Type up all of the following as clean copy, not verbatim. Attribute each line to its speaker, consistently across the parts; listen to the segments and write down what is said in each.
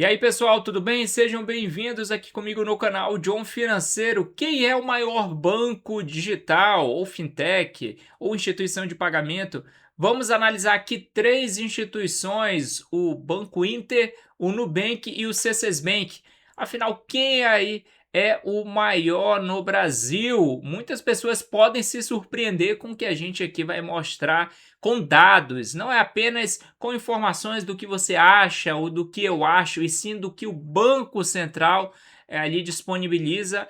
Speaker 1: E aí, pessoal, tudo bem? Sejam bem-vindos aqui comigo no canal John Financeiro. Quem é o maior banco digital, ou fintech, ou instituição de pagamento? Vamos analisar aqui três instituições: o Banco Inter, o Nubank e o C6 Bank. Afinal, quem aí é o maior no Brasil? Muitas pessoas podem se surpreender com o que a gente aqui vai mostrar com dados, não é apenas com informações do que você acha ou do que eu acho, e sim do que o Banco Central ali disponibiliza,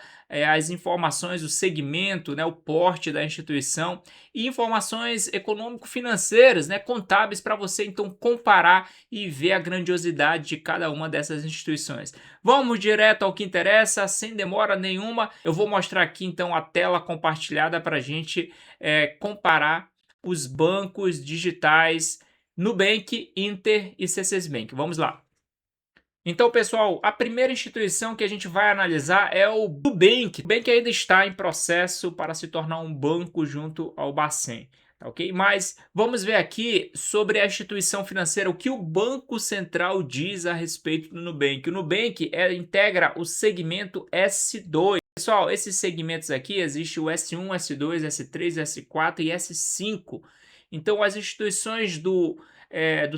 Speaker 1: as informações, o segmento, né, o porte da instituição e informações econômico-financeiras, né, contábeis, para você então comparar e ver a grandiosidade de cada uma dessas instituições. Vamos direto ao que interessa, sem demora nenhuma. Eu vou mostrar aqui então a tela compartilhada para a gente comparar os bancos digitais Nubank, Inter e C6 Bank. Vamos lá. Então, pessoal, a primeira instituição que a gente vai analisar é o Nubank. O Nubank ainda está em processo para se tornar um banco junto ao Bacen, tá ok? Mas vamos ver aqui sobre a instituição financeira, o que o Banco Central diz a respeito do Nubank. O Nubank integra o segmento S2. Pessoal, esses segmentos aqui, existe o S1, S2, S3, S4 e S5. Então, as instituições do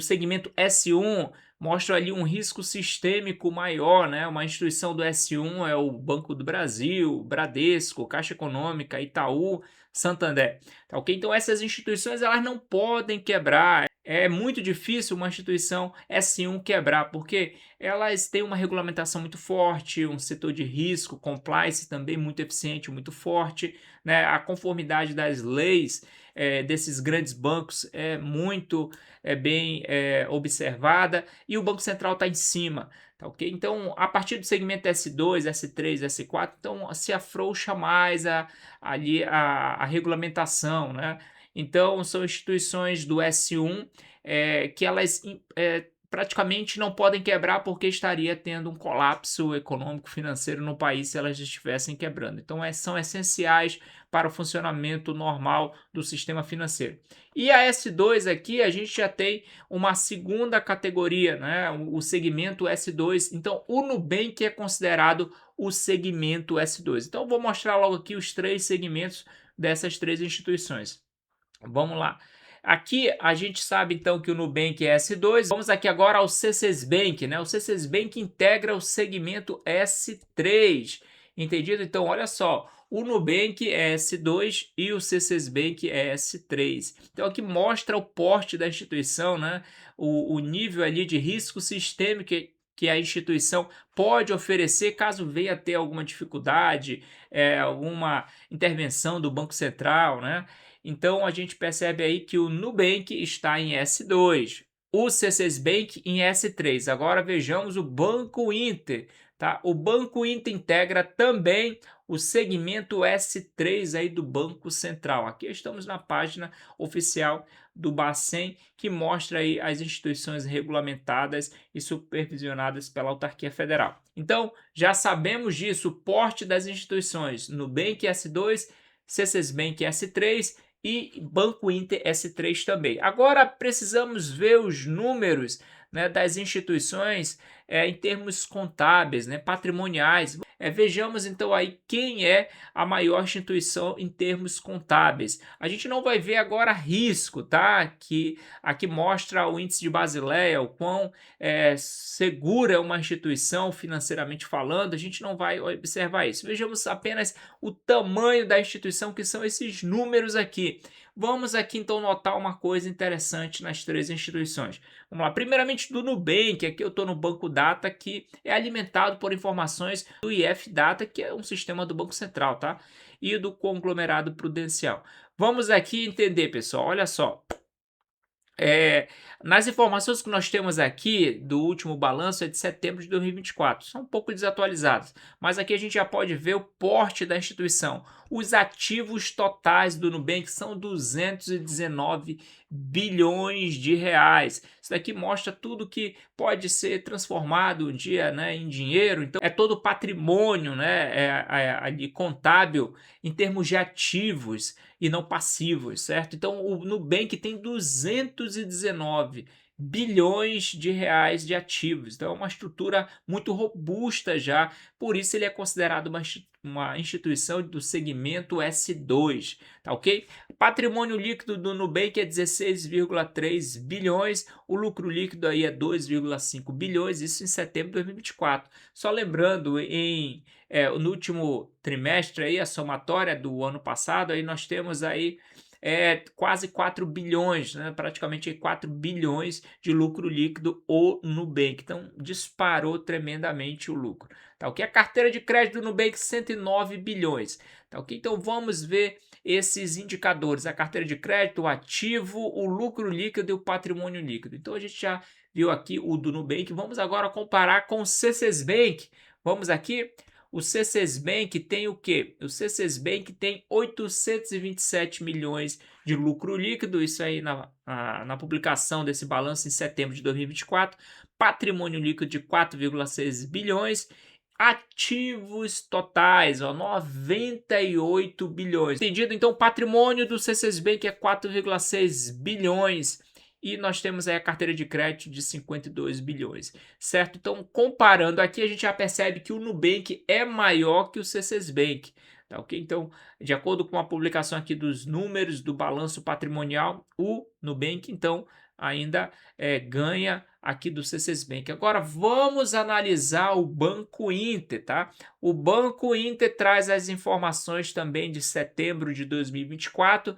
Speaker 1: segmento S1 mostram ali um risco sistêmico maior, né? Uma instituição do S1 é o Banco do Brasil, Bradesco, Caixa Econômica, Itaú, Santander. Tá ok? Então, essas instituições elas não podem quebrar. É muito difícil uma instituição S1 quebrar, porque elas têm uma regulamentação muito forte, um setor de risco, compliance também muito eficiente, muito forte, né? A conformidade das leis desses grandes bancos é muito bem observada e o Banco Central está em cima. Tá ok? Então, a partir do segmento S2, S3, S4, então se afrouxa mais ali a regulamentação, né? Então, são instituições do S1 que elas praticamente não podem quebrar porque estaria tendo um colapso econômico financeiro no país se elas estivessem quebrando. Então, são essenciais para o funcionamento normal do sistema financeiro. E a S2 aqui, a gente já tem uma segunda categoria, né? O segmento S2. Então, o Nubank é considerado o segmento S2. Então, eu vou mostrar logo aqui os três segmentos dessas três instituições. Vamos lá. Aqui a gente sabe então que o Nubank é S2. Vamos aqui agora ao C6 Bank, né? O C6 Bank integra o segmento S3. Entendido? Então, olha só, o Nubank é S2 e o C6 Bank é S3. Então, aqui mostra o porte da instituição, né? O nível ali de risco sistêmico que a instituição pode oferecer caso venha a ter alguma dificuldade, alguma intervenção do Banco Central, né? Então a gente percebe aí que o Nubank está em S2, o C6 Bank em S3. Agora vejamos o Banco Inter, tá? O Banco Inter integra também o segmento S3 aí do Banco Central. Aqui estamos na página oficial do Bacen, que mostra aí as instituições regulamentadas e supervisionadas pela autarquia federal. Então, já sabemos disso, o porte das instituições Nubank S2, C6 Bank S3 e Banco Inter S3 também. Agora precisamos ver os números, né, das instituições em termos contábeis, né, patrimoniais. Vejamos então aí quem é a maior instituição em termos contábeis. A gente não vai ver agora risco, tá? Que aqui mostra o índice de Basileia, o quão segura é uma instituição financeiramente falando. A gente não vai observar isso. Vejamos apenas o tamanho da instituição, que são esses números aqui. Vamos aqui então notar uma coisa interessante nas três instituições. Vamos lá, primeiramente do Nubank, aqui eu estou no Banco Data, que é alimentado por informações do IF Data, que é um sistema do Banco Central, tá? E do conglomerado prudencial. Vamos aqui entender, pessoal, olha só. Nas informações que nós temos aqui do último balanço é de setembro de 2024, são um pouco desatualizadas, mas aqui a gente já pode ver o porte da instituição. Os ativos totais do Nubank são 219 bilhões de reais. Isso daqui mostra tudo que pode ser transformado um dia, né, em dinheiro. Então é todo o patrimônio, né, ali contábil em termos de ativos e não passivos, certo? Então o Nubank tem 219 bilhões de reais de ativos. Então é uma estrutura muito robusta já, por isso ele é considerado uma instituição do segmento S2, tá ok? Patrimônio líquido do Nubank é 16,3 bilhões, o lucro líquido aí é 2,5 bilhões, isso em setembro de 2024. Só lembrando, no último trimestre aí, a somatória do ano passado, aí nós temos aí quase 4 bilhões, né? Praticamente 4 bilhões de lucro líquido o Nubank. Então, disparou tremendamente o lucro. Tá ok? A carteira de crédito do Nubank, 109 bilhões. Tá ok? Então, vamos ver esses indicadores: a carteira de crédito, o ativo, o lucro líquido e o patrimônio líquido. Então, a gente já viu aqui o do Nubank. Vamos agora comparar com o C6 Bank. Vamos aqui. O C6 Bank tem o quê? O C6 Bank tem 827 milhões de lucro líquido, isso aí na publicação desse balanço em setembro de 2024, patrimônio líquido de 4,6 bilhões, ativos totais, ó, 98 bilhões. Entendido? Então, o patrimônio do C6 Bank é 4,6 bilhões e nós temos aí a carteira de crédito de 52 bilhões, certo? Então, comparando aqui, a gente já percebe que o Nubank é maior que o C6 Bank, tá ok? Então, de acordo com a publicação aqui dos números do balanço patrimonial, o Nubank, então, ainda ganha aqui do C6 Bank. Agora, vamos analisar o Banco Inter, tá? O Banco Inter traz as informações também de setembro de 2024,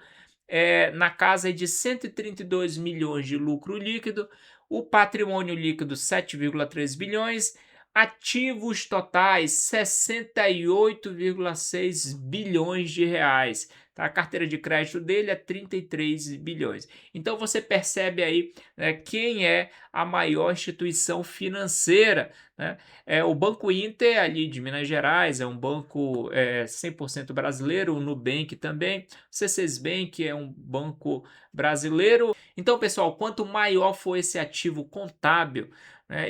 Speaker 1: na casa de 132 milhões de lucro líquido, o patrimônio líquido 7,3 bilhões, ativos totais 68,6 bilhões de reais. Tá? A carteira de crédito dele é 33 bilhões. Então você percebe aí, né, quem é a maior instituição financeira, né? O Banco Inter, ali de Minas Gerais, é um banco 100% brasileiro, o Nubank também, o C6 Bank é um banco brasileiro. Então, pessoal, quanto maior for esse ativo contábil,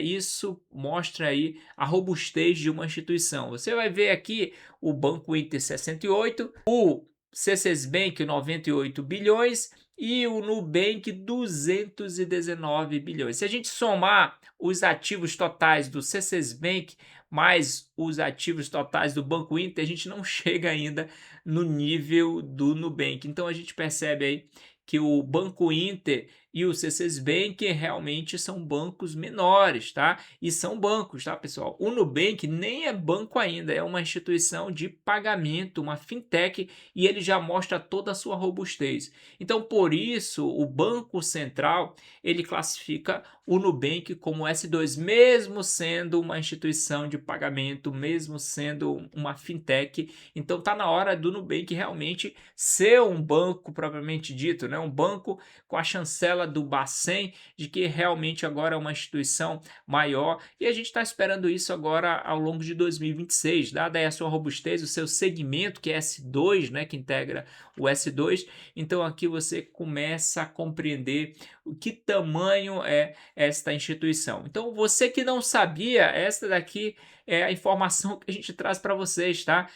Speaker 1: isso mostra aí a robustez de uma instituição. Você vai ver aqui o Banco Inter 68, o C6 Bank 98 bilhões e o Nubank 219 bilhões. Se a gente somar os ativos totais do C6 Bank mais os ativos totais do Banco Inter, a gente não chega ainda no nível do Nubank. Então a gente percebe aí que o Banco Inter e o C6 Bank realmente são bancos menores, tá? E são bancos, tá, pessoal? O Nubank nem é banco ainda, é uma instituição de pagamento, uma fintech, e ele já mostra toda a sua robustez. Então, por isso, o Banco Central, ele classifica o Nubank como S2, mesmo sendo uma instituição de pagamento, mesmo sendo uma fintech. Então, tá na hora do Nubank realmente ser um banco propriamente dito, né? Um banco com a chancela do Bacen, de que realmente agora é uma instituição maior, e a gente está esperando isso agora ao longo de 2026, dada aí a sua robustez, o seu segmento, que é S2, né, que integra o S2, então aqui você começa a compreender o que tamanho é esta instituição. Então, você que não sabia, esta daqui é a informação que a gente traz para vocês, tá?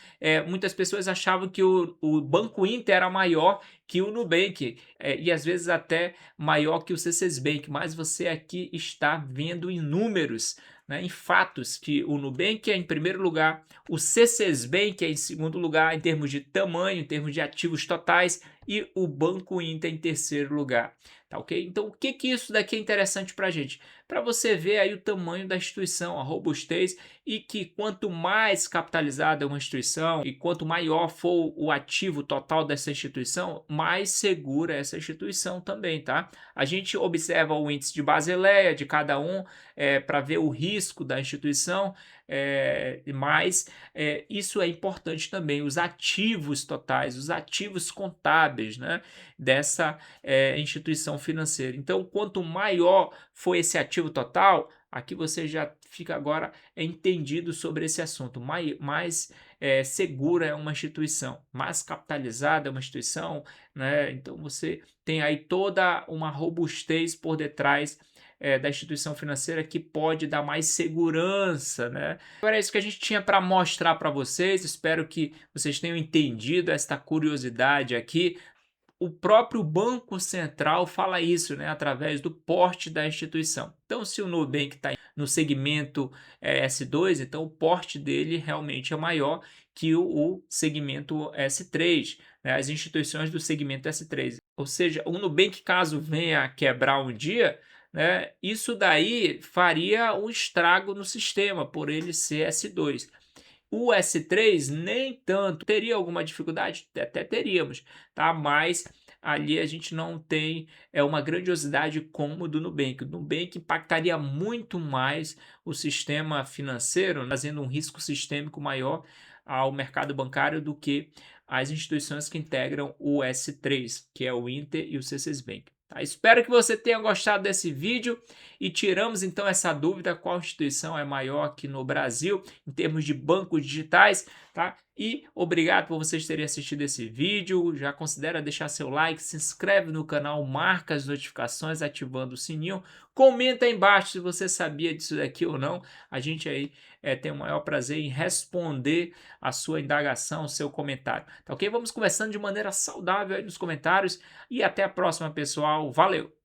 Speaker 1: Muitas pessoas achavam que o Banco Inter era maior que o Nubank, e às vezes até maior que o C6 Bank, mas você aqui está vendo em números, né, em fatos, que o Nubank é em primeiro lugar, o C6 Bank é em segundo lugar em termos de tamanho, em termos de ativos totais, e o Banco Inter em terceiro lugar. Tá ok? Então, o que isso daqui é interessante para a gente? Para você ver aí o tamanho da instituição, a robustez, e que quanto mais capitalizada é uma instituição e quanto maior for o ativo total dessa instituição, mais segura é essa instituição também, tá? A gente observa o índice de Basileia de cada um para ver o risco da instituição, mas isso é importante também, os ativos totais, os ativos contábeis, né, dessa instituição financeira. Então, quanto maior for esse ativo total, aqui você já fica agora entendido sobre esse assunto. Mais segura é uma instituição, mais capitalizada é uma instituição, né? Então você tem aí toda uma robustez por detrás da instituição financeira que pode dar mais segurança, né? Agora é isso que a gente tinha para mostrar para vocês. Espero que vocês tenham entendido esta curiosidade aqui o próprio Banco Central fala isso, né, através do porte da instituição. Então, se o Nubank está no segmento S2, então o porte dele realmente é maior que o segmento S3, né, as instituições do segmento S3. Ou seja, o Nubank, caso venha a quebrar um dia, né, isso daí faria um estrago no sistema, por ele ser S2. O S3 nem tanto. Teria alguma dificuldade? Até teríamos, tá? Mas ali a gente não tem uma grandiosidade como o do Nubank. O Nubank impactaria muito mais o sistema financeiro, trazendo um risco sistêmico maior ao mercado bancário do que as instituições que integram o S3, que é o Inter e o C6 Bank. Tá? Espero que você tenha gostado desse vídeo e tiramos então essa dúvida: qual instituição é maior aqui no Brasil em termos de bancos digitais, tá? E obrigado por vocês terem assistido esse vídeo. Já considera deixar seu like, se inscreve no canal, marca as notificações ativando o sininho, comenta aí embaixo se você sabia disso daqui ou não. A gente aí tem o maior prazer em responder a sua indagação, o seu comentário, tá ok? Vamos conversando de maneira saudável aí nos comentários e até a próxima, pessoal. Valeu!